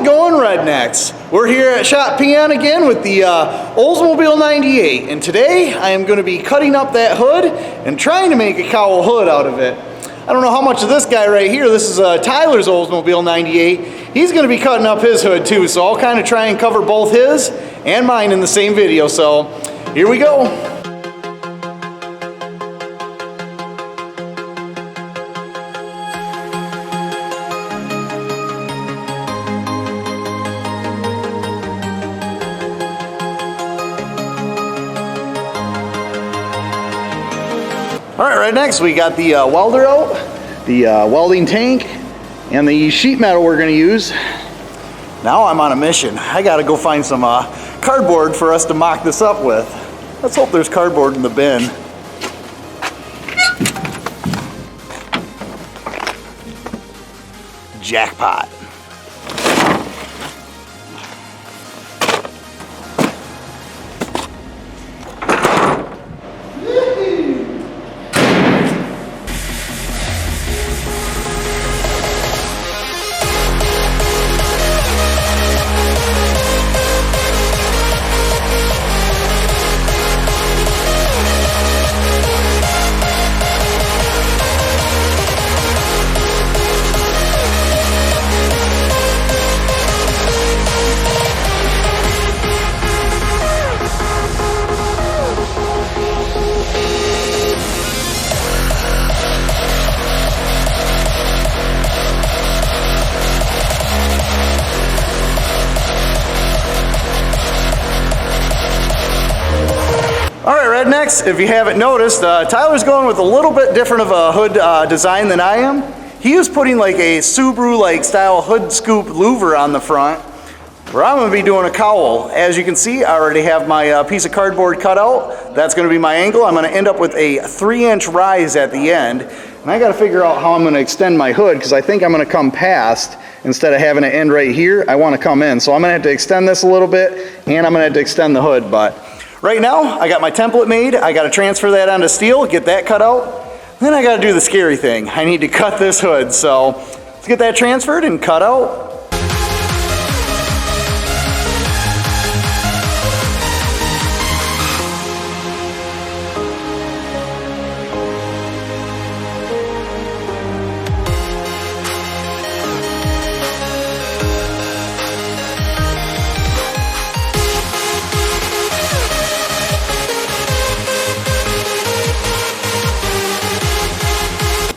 it going, rednecks? We're here at Shop Peon again with the Oldsmobile 98, and today I am going to be cutting up that hood and trying to make a cowl hood out of it. I don't know how much of this guy right here, this is Tyler's Oldsmobile 98, he's going to be cutting up his hood too, so I'll kind of try and cover both his and mine in the same video, so here we go. Alright, right next we got the welder out, the welding tank, and the sheet metal we're going to use. Now I'm on a mission. I got to go find some cardboard for us to mock this up with. Let's hope there's cardboard in the bin. Jackpot. Alright, rednecks, if you haven't noticed, Tyler's going with a little bit different of a hood design than I am. He is putting like a Subaru-like style hood scoop louver on the front, where I'm going to be doing a cowl. As you can see, I already have my piece of cardboard cut out. That's going to be my angle. I'm going to end up with a 3-inch rise at the end. And I got to figure out how I'm going to extend my hood, because I think I'm going to come past, instead of having it end right here, I want to come in. So I'm going to have to extend this a little bit, and I'm going to have to extend the hood. But right now, I got my template made. I got to transfer that onto steel, get that cut out. Then I got to do the scary thing. I need to cut this hood. So let's get that transferred and cut out.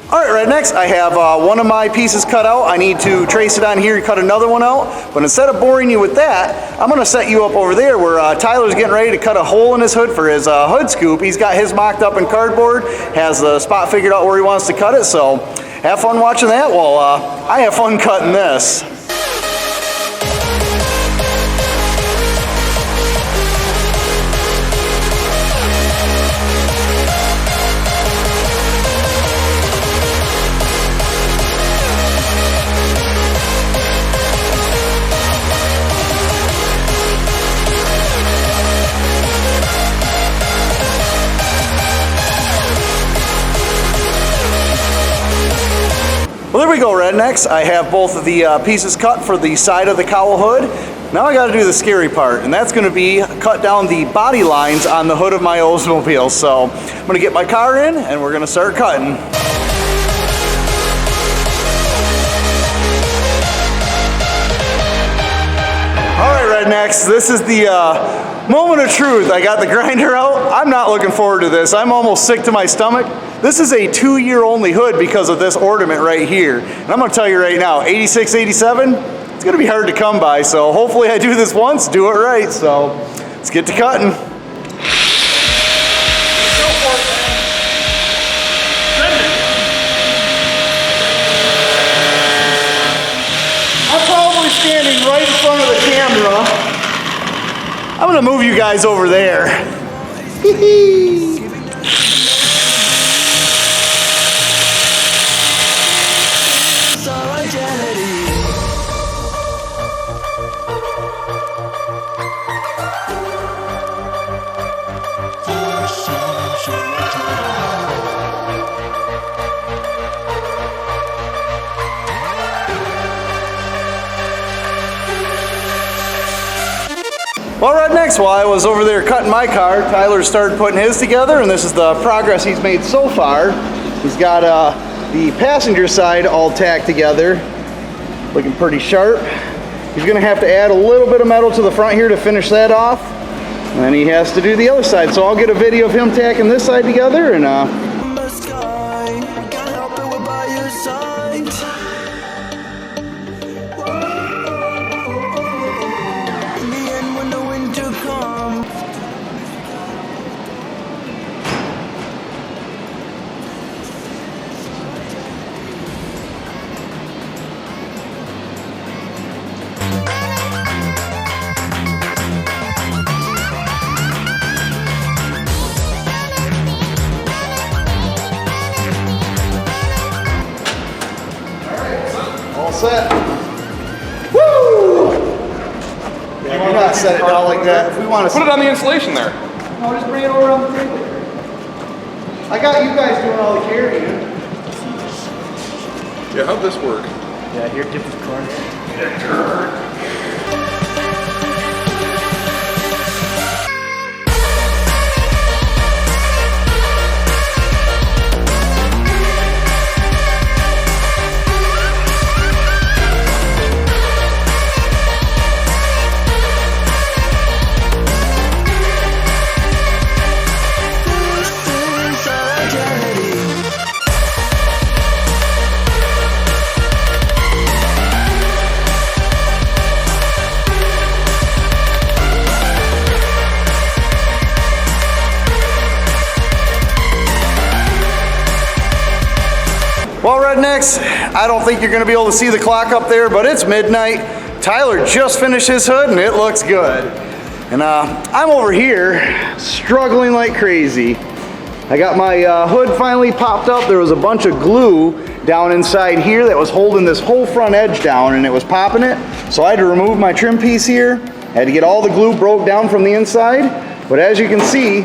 Alright, right next I have one of my pieces cut out. I need to trace it on here and cut another one out. But instead of boring you with that, I'm going to set you up over there where Tyler's getting ready to cut a hole in his hood for his hood scoop. He's got his mocked up in cardboard, has the spot figured out where he wants to cut it. So have fun watching that while I have fun cutting this. Well, there we go, rednecks. I have both of the pieces cut for the side of the cowl hood. Now I got to do the scary part, and that's going to be cut down the body lines on the hood of my Oldsmobile. So I'm going to get my car in, and we're going to start cutting. Alright, rednecks, this is the moment of truth. I got the grinder out. I'm not looking forward to this. I'm almost sick to my stomach. This is a 2-year only hood because of this ornament right here. And I'm going to tell you right now, 86, 87, it's going to be hard to come by. So hopefully I do this once, do it right. So let's get to cutting. I'm probably standing right in front of the camera. I'm going to move you guys over there. Well, right next, while I was over there cutting my car, Tyler started putting his together, and this is the progress he's made so far. He's got the passenger side all tacked together, looking pretty sharp. He's gonna have to add a little bit of metal to the front here to finish that off, and then he has to do the other side. So I'll get a video of him tacking this side together, and set. Woo! Yeah, we're not set it down like that. If we want to put it on the insulation there. No, just bring it over on the table. I got you guys doing all the carrying. Yeah, how'd this work? Yeah, here, dip the corner. Well, Rednecks, I don't think you're going to be able to see the clock up there, but it's midnight. Tyler just finished his hood, and it looks good. And I'm over here struggling like crazy. I got my hood finally popped up. There was a bunch of glue down inside here that was holding this whole front edge down, and it was popping it. So I had to remove my trim piece here. I had to get all the glue broke down from the inside. But as you can see,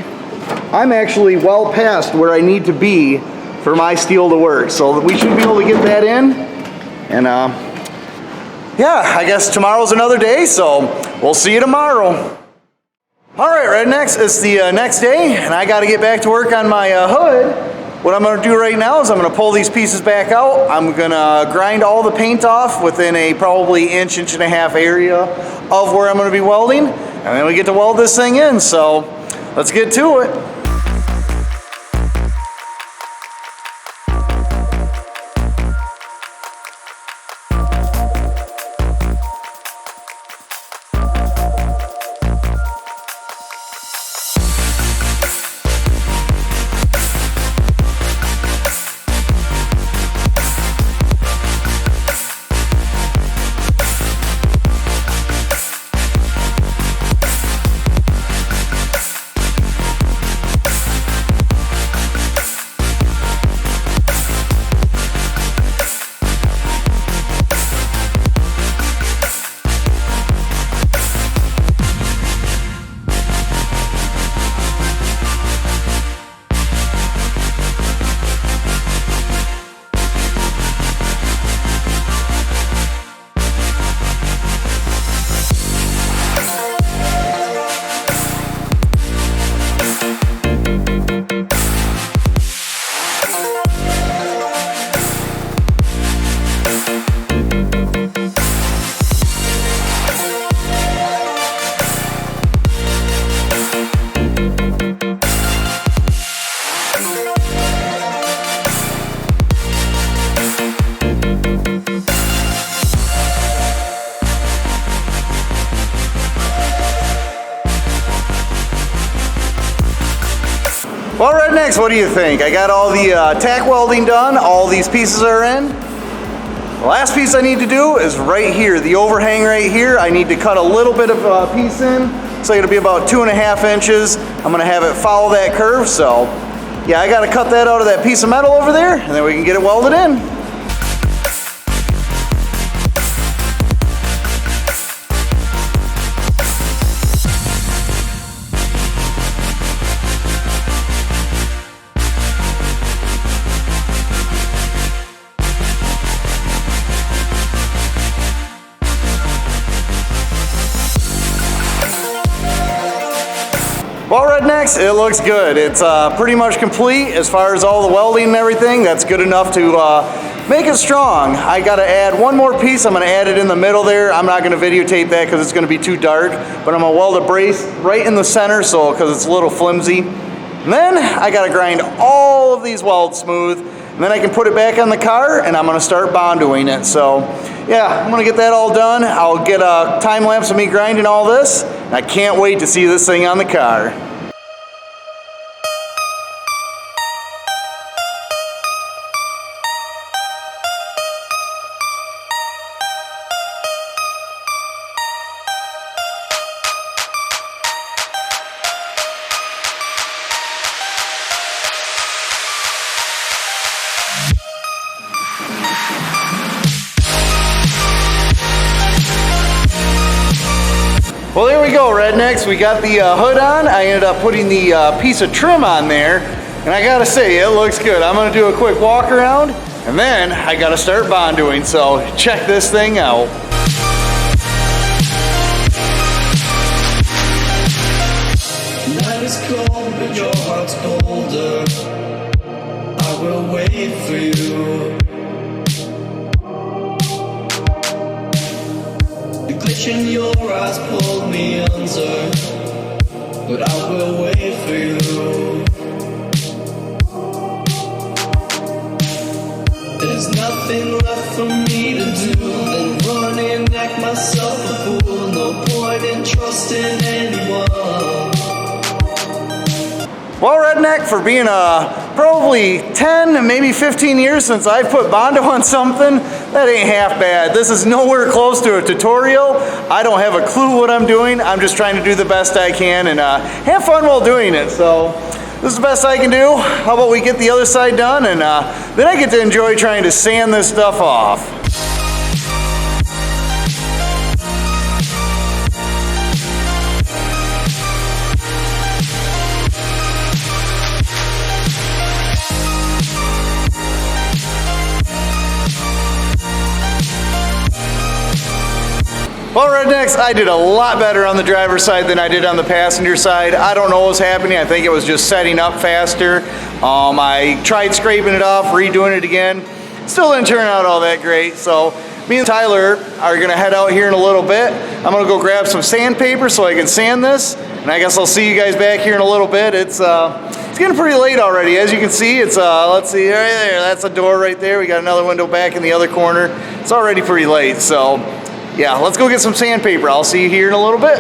I'm actually well past where I need to be for my steel to work. So we should be able to get that in. And yeah, I guess tomorrow's another day, so we'll see you tomorrow. All right, Rednecks, it's the next day, and I gotta get back to work on my hood. What I'm gonna do right now is I'm gonna pull these pieces back out. I'm gonna grind all the paint off within a probably inch and a half area of where I'm gonna be welding, and then we get to weld this thing in, so let's get to it. Well, Rednecks, what do you think? I got all the tack welding done. All these pieces are in. The last piece I need to do is right here, the overhang right here. I need to cut a little bit of a piece in. So it'll be about 2.5 inches. I'm gonna have it follow that curve. So yeah, I gotta cut that out of that piece of metal over there, and then we can get it welded in. Well, Rednecks, it looks good. It's pretty much complete as far as all the welding and everything. That's good enough to make it strong. I gotta add one more piece. I'm gonna add it in the middle there. I'm not gonna videotape that because it's gonna be too dark, but I'm gonna weld a brace right in the center so because it's a little flimsy. And then I gotta grind all of these welds smooth, and then I can put it back on the car and I'm gonna start bondoing it. So yeah, I'm gonna get that all done. I'll get a time lapse of me grinding all this. I can't wait to see this thing on the car. Well, there we go, Rednecks. We got the hood on. I ended up putting the piece of trim on there, and I gotta say, it looks good. I'm gonna do a quick walk around, and then I gotta start bondoing, so check this thing out. Night is cold, but your heart's colder. I will wait for you. The glitch in your eyes pulled me under, but I will wait for you. There's nothing left for me to do than run and act myself a fool. No point in trusting anyone. Well, Redneck, for being probably 10, maybe 15 years since I've put Bondo on something, that ain't half bad. This is nowhere close to a tutorial. I don't have a clue what I'm doing. I'm just trying to do the best I can and have fun while doing it. So this is the best I can do. How about we get the other side done, and then I get to enjoy trying to sand this stuff off. Well, Rednecks, I did a lot better on the driver's side than I did on the passenger side. I don't know what was happening. I think it was just setting up faster. I tried scraping it off, redoing it again. Still didn't turn out all that great. So me and Tyler are gonna head out here in a little bit. I'm gonna go grab some sandpaper so I can sand this. And I guess I'll see you guys back here in a little bit. It's getting pretty late already. As you can see, it's, let's see, right there. That's a door right there. We got another window back in the other corner. It's already pretty late, so yeah, let's go get some sandpaper. I'll see you here in a little bit.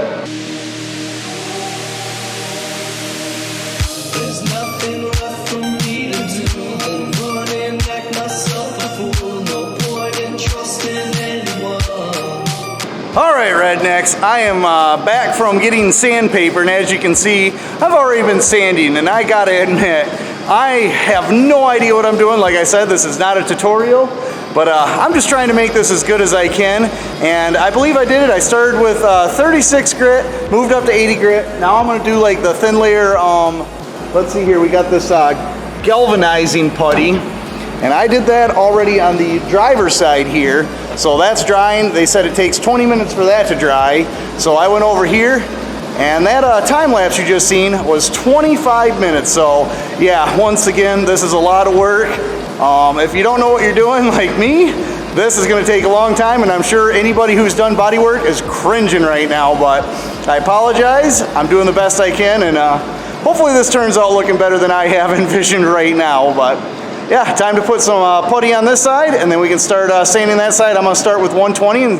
There's nothing left for me to do than run and act myself a fool. No point in trusting anyone. All right, Rednecks, I am back from getting sandpaper, and as you can see, I've already been sanding, and I gotta admit, I have no idea what I'm doing. Like I said, this is not a tutorial. But I'm just trying to make this as good as I can, and I believe I did it. I started with 36 grit, moved up to 80 grit. Now I'm gonna do like the thin layer, let's see here, we got this galvanizing putty, and I did that already on the driver's side here. So that's drying. They said it takes 20 minutes for that to dry. So I went over here, and that time lapse you just seen was 25 minutes. So yeah, once again, this is a lot of work. If you don't know what you're doing, like me, this is going to take a long time, and I'm sure anybody who's done body work is cringing right now, but I apologize. I'm doing the best I can, and hopefully this turns out looking better than I have envisioned right now. But yeah, time to put some putty on this side, and then we can start sanding that side. I'm going to start with 120, and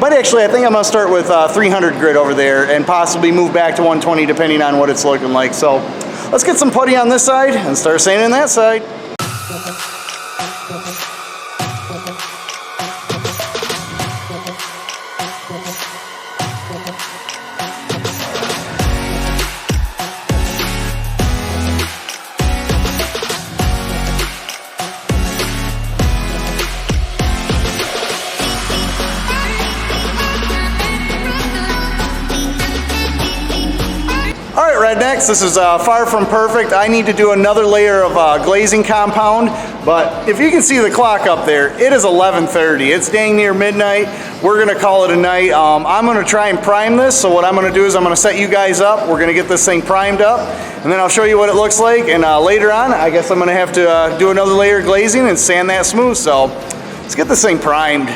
but actually I think I'm going to start with 300 grit over there and possibly move back to 120 depending on what it's looking like. So let's get some putty on this side and start sanding that side. next. This is far from perfect. I need to do another layer of glazing compound, but if you can see the clock up there, it is 11:30. It's dang near midnight. We're gonna call it a night. I'm gonna try and prime this, so what I'm gonna do is I'm gonna set you guys up. We're gonna get this thing primed up, and then I'll show you what it looks like, and later on, I guess I'm gonna have to do another layer of glazing and sand that smooth, so let's get this thing primed.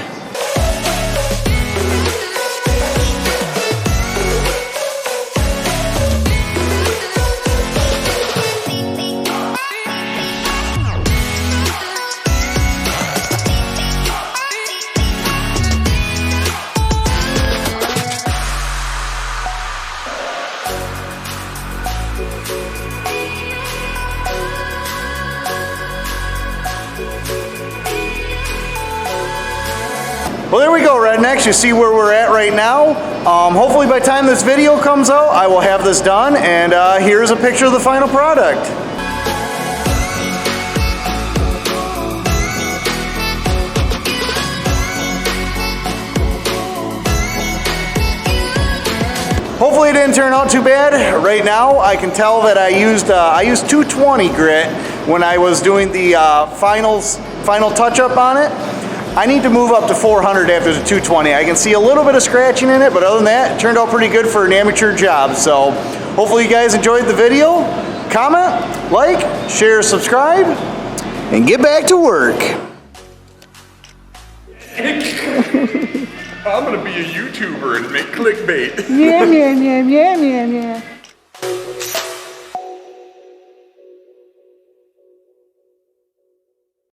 Well, there we go, rednecks. You see where we're at right now. Hopefully by the time this video comes out, I will have this done, and here's a picture of the final product. Hopefully it didn't turn out too bad. Right now, I can tell that I used 220 grit when I was doing the final touch-up on it. I need to move up to 400 after the 220. I can see a little bit of scratching in it, but other than that, it turned out pretty good for an amateur job. So hopefully you guys enjoyed the video. Comment, like, share, subscribe, and get back to work. I'm gonna be a YouTuber and make clickbait. Yeah, yeah, yeah, yeah, yeah, yeah.